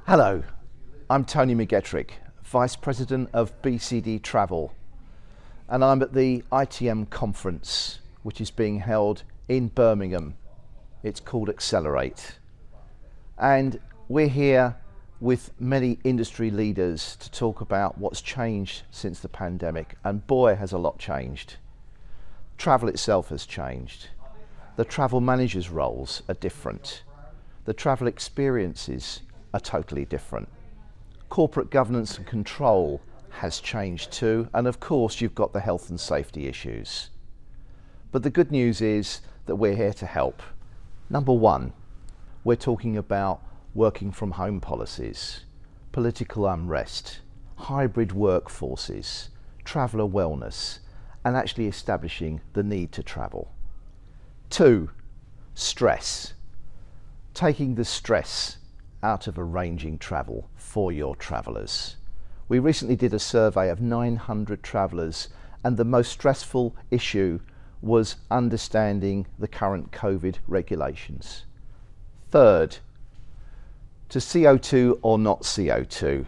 Hello, I'm Tony McGetrick, Vice President of BCD Travel, and I'm at the ITM conference, which is being held in Birmingham. It's called Accelerate. And we're here with many industry leaders to talk about what's changed since the pandemic, and boy, has a lot changed. Travel itself has changed. The travel managers' roles are different. The travel experiences are totally different. Corporate governance and control has changed too, and of course you've got the health and safety issues. But the good news is that we're here to help. Number one, we're talking about working from home policies, political unrest, hybrid workforces, traveller wellness, and actually establishing the need to travel. Two, stress. Taking the stress out of arranging travel for your travellers. We recently did a survey of 900 travellers, and the most stressful issue was understanding the current COVID regulations. Third, to CO2 or not CO2.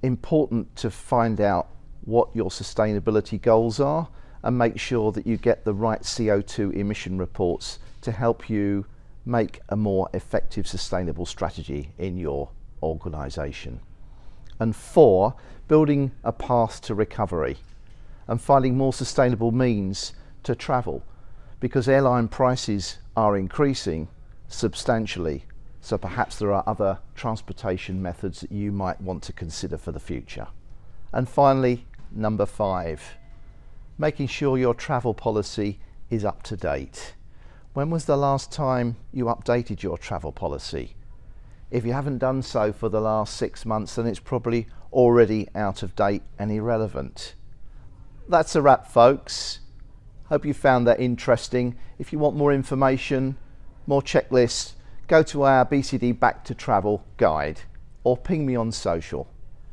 Important to find out what your sustainability goals are and make sure that you get the right CO2 emission reports to help you make a more effective sustainable strategy in your organisation. And four, building a path to recovery and finding more sustainable means to travel, because airline prices are increasing substantially, so perhaps there are other transportation methods that you might want to consider for the future. And finally, number five, making sure your travel policy is up to date. When was the last time you updated your travel policy? If you haven't done so for the last 6 months, then it's probably already out of date and irrelevant. That's a wrap, folks. Hope you found that interesting. If you want more information, more checklists, go to our BCD Back to Travel guide or ping me on social.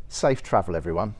Safe travel, everyone.